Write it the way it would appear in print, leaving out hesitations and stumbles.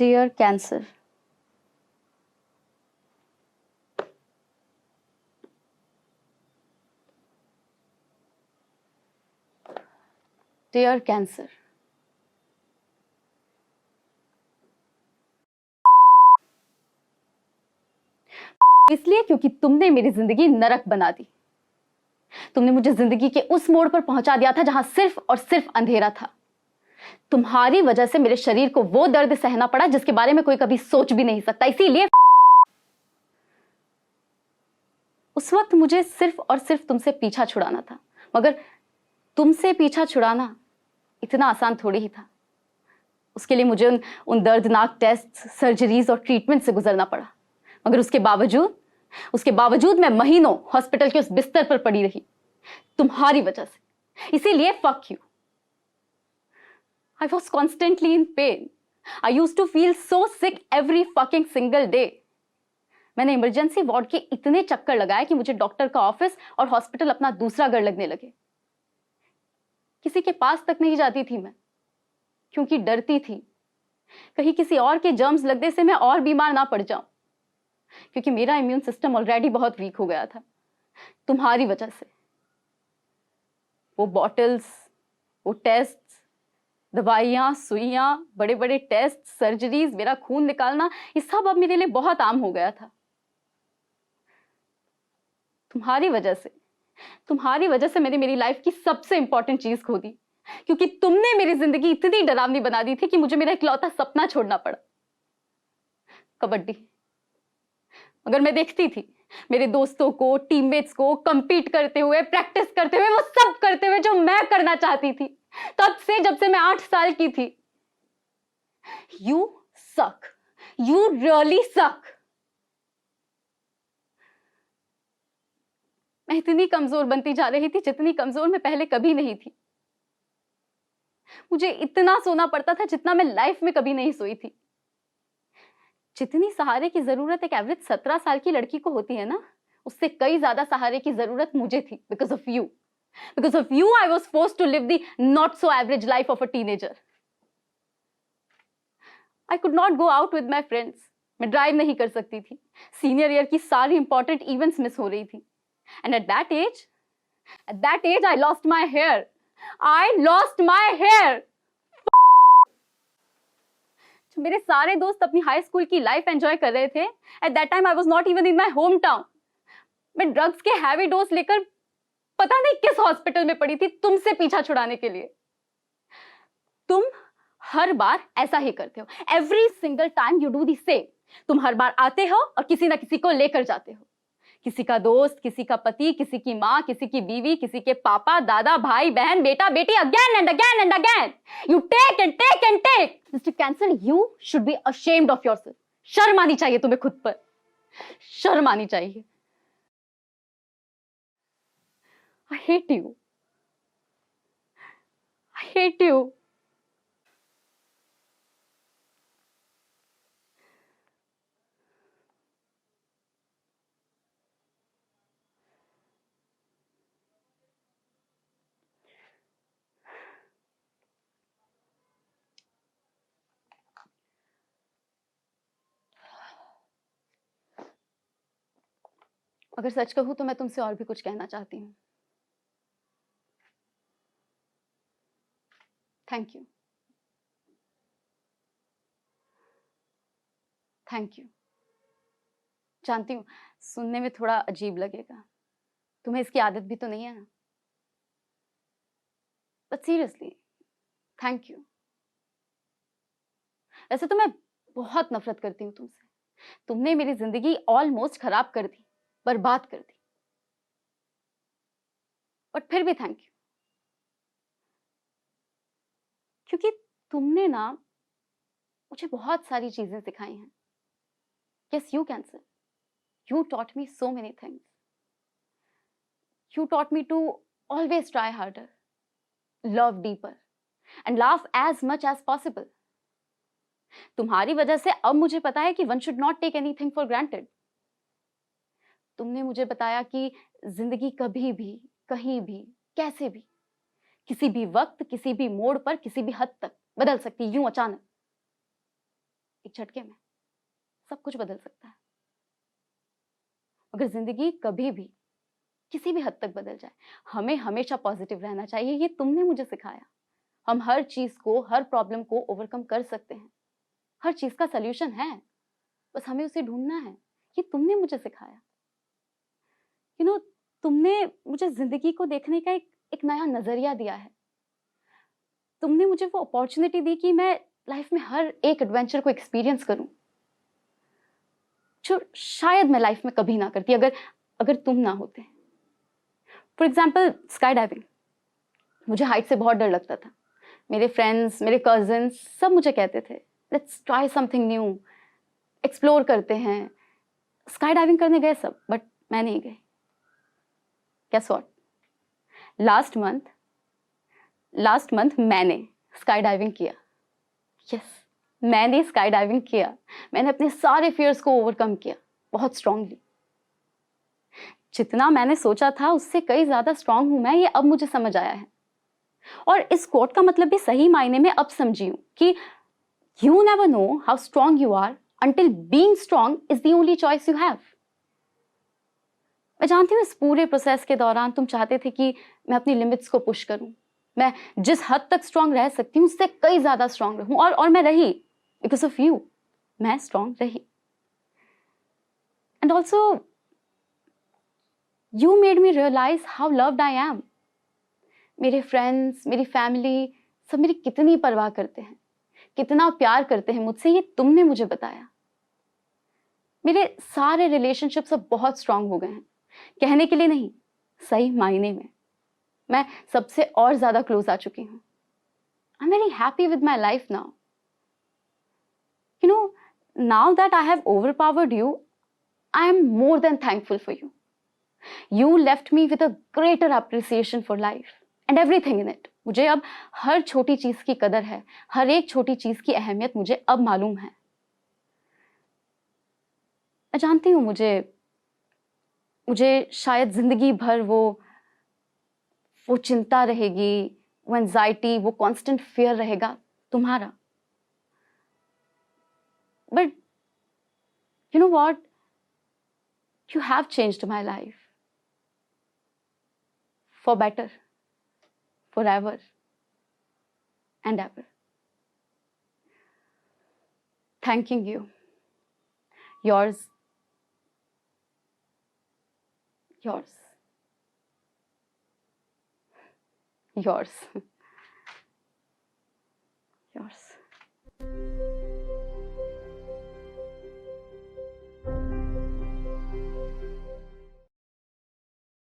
Dear cancer, dear cancer, इसलिए क्योंकि तुमने मेरी जिंदगी नरक बना दी। तुमने मुझे जिंदगी के उस मोड़ पर पहुंचा दिया था जहां सिर्फ और सिर्फ अंधेरा था। तुम्हारी वजह से मेरे शरीर को वो दर्द सहना पड़ा जिसके बारे में कोई कभी सोच भी नहीं सकता। इसीलिए उस वक्त मुझे सिर्फ और सिर्फ तुमसे पीछा छुड़ाना था, मगर तुमसे पीछा छुड़ाना इतना आसान थोड़ी ही था। उसके लिए मुझे उन दर्दनाक टेस्ट, सर्जरीज और ट्रीटमेंट से गुजरना पड़ा। मगर उसके बावजूद मैं महीनों हॉस्पिटल के उस बिस्तर पर पड़ी रही, तुम्हारी वजह से। इसीलिए fuck you. I was constantly in pain. I used to feel so sick every fucking single day. मैंने इमरजेंसी वार्ड के इतने चक्कर लगाए कि मुझे डॉक्टर का ऑफिस और हॉस्पिटल अपना दूसरा घर लगने लगे। किसी के पास तक नहीं जाती थी मैं, क्योंकि डरती थी कहीं किसी और के जर्म्स लगने से मैं और बीमार ना पड़ जाऊं, क्योंकि मेरा इम्यून सिस्टम ऑलरेडी बहुत वीक हो गया था तुम्हारी वजह से। वो बॉटल्स, वो टेस्ट, दवाइयां, सुइयां, बड़े बड़े टेस्ट, सर्जरीज, मेरा खून निकालना, ये सब अब मेरे लिए बहुत आम हो गया था। तुम्हारी वजह से मैंने मेरी लाइफ की सबसे इंपॉर्टेंट चीज खो दी, क्योंकि तुमने मेरी जिंदगी इतनी डरावनी बना दी थी कि मुझे मेरा इकलौता सपना छोड़ना पड़ा, कबड्डी। मगर मैं देखती थी मेरे दोस्तों को, टीममेट्स को compete करते हुए, प्रैक्टिस करते हुए, वो सब करते हुए जो मैं करना चाहती थी तब से, जब से मैं 8 साल की थी। You suck. You really suck. मैं इतनी कमजोर बनती जा रही थी जितनी कमजोर मैं पहले कभी नहीं थी। मुझे इतना सोना पड़ता था जितना मैं लाइफ में कभी नहीं सोई थी। जितनी सहारे की जरूरत एक एवरेज 17 साल की लड़की को होती है ना, उससे कई ज्यादा सहारे की जरूरत मुझे थी। Because of you. Because of you, I was forced to live the not so average life of a teenager. I could not go out with my friends. मैं ड्राइव नहीं कर सकती थी। सीनियर ईयर की सारी इंपॉर्टेंट इवेंट्स मिस हो रही थी। And at that age, I lost my hair. I lost my hair. जो मेरे सारे दोस्त अपनी हाई स्कूल की लाइफ एंजॉय कर रहे थे, at that time I was not even in my hometown. मैं ड्रग्स के हैवी डोज लेकर पता नहीं किस हॉस्पिटल में पड़ी थी तुमसे पीछा छुड़ाने के लिए। तुम हर बार ऐसा ही करते हो। Every single time you do the same. तुम हर बार आते हो और किसी ना किसी को लेकर जाते हो। किसी का दोस्त, किसी का पति, किसी की माँ, किसी की बीवी, किसी के पापा, दादा, भाई, बहन, बेटा, बेटी, again and again and again. You take and take and take. Mister cancer, you should be ashamed of yourself. शर्म आनी चाहिए तुम्हें खुद पर, शर्म आनी चाहिए। I hate you. I hate you. अगर सच कहूं तो मैं तुमसे और भी कुछ कहना चाहती हूँ। Thank you, thank you. जानती हूँ सुनने में थोड़ा अजीब लगेगा, तुम्हें इसकी आदत भी तो नहीं है ना, बट सीरियसली थैंक यू। वैसे तो मैं बहुत नफरत करती हूँ तुमसे। तुमने मेरी जिंदगी ऑलमोस्ट खराब कर दी, बर्बाद कर दी, बट फिर भी थैंक यू, क्योंकि तुमने ना मुझे बहुत सारी चीजें सिखाई हैं। Yes, you cancer, you taught me so many things. You taught me to always try harder, love deeper, and laugh as much as possible. तुम्हारी वजह से अब मुझे पता है कि one should not take anything for granted. तुमने मुझे बताया कि जिंदगी कभी भी, कहीं भी, कैसे भी, किसी भी वक्त, किसी भी मोड़ पर, किसी भी हद तक बदल सकती, यूं अचानक। एक झटके में सब कुछ बदल सकता है। अगर जिंदगी कभी भी किसी भी हद तक बदल जाए, हमें हमेशा पॉजिटिव रहना चाहिए। ये तुमने मुझे सिखाया। हम हर चीज को, हर प्रॉब्लम को ओवरकम कर सकते हैं। हर चीज का सल्यूशन है, बस हमें उसे ढूंढना है। ये तुमने मुझे सिखाया। तुमने मुझे जिंदगी को देखने का एक नया नजरिया दिया है। तुमने मुझे वो अपॉर्चुनिटी दी कि मैं लाइफ में हर एक एडवेंचर को एक्सपीरियंस करूं, जो शायद मैं लाइफ में कभी ना करती अगर अगर तुम ना होते। For example sky diving. मुझे हाइट से बहुत डर लगता था। मेरे फ्रेंड्स, मेरे कजिन्स सब मुझे कहते थे let's try something new, explore करते हैं। स्काई डाइविंग करने गए सब, बट मैं नहीं गई। Guess what? लास्ट मंथ मैंने स्काई डाइविंग किया। यस, मैंने स्काई डाइविंग किया। मैंने अपने सारे फियर्स को ओवरकम किया बहुत स्ट्रांगली। जितना मैंने सोचा था उससे कई ज्यादा स्ट्रांग हूं मैं, ये अब मुझे समझ आया है। और इस कोट का मतलब भी सही मायने में अब समझी हूं कि you never know how strong you are until being strong is the only choice you have. मैं जानती हूँ इस पूरे प्रोसेस के दौरान तुम चाहते थे कि मैं अपनी लिमिट्स को पुश करूं। मैं जिस हद तक स्ट्रांग रह सकती हूँ उससे कई ज्यादा स्ट्रांग रहूं, और मैं रही। बिकॉज ऑफ यू मैं स्ट्रांग रही। And also you made me realise how loved I am. मेरे फ्रेंड्स, मेरी फैमिली सब मेरी कितनी परवाह करते हैं, कितना प्यार करते हैं मुझसे, ये तुमने मुझे बताया। मेरे सारे रिलेशनशिप्स अब बहुत स्ट्रांग हो गए हैं। कहने के लिए नहीं, सही मायने में मैं सबसे और ज्यादा क्लोज आ चुकी हूं। I am very happy with my life now. Now that I have overpowered you, I am more than thankful for you. You left me with a greater appreciation for life and everything in it. मुझे अब हर छोटी चीज की कदर है, हर एक छोटी चीज की अहमियत मुझे अब मालूम है। मैं जानती हूं मुझे शायद जिंदगी भर वो चिंता रहेगी, वो एंजाइटी, वो कांस्टेंट फियर रहेगा तुम्हारा। But you know what, you have changed my life for better, forever and ever. Thanking you. Yours. Yours. Yours. Yours.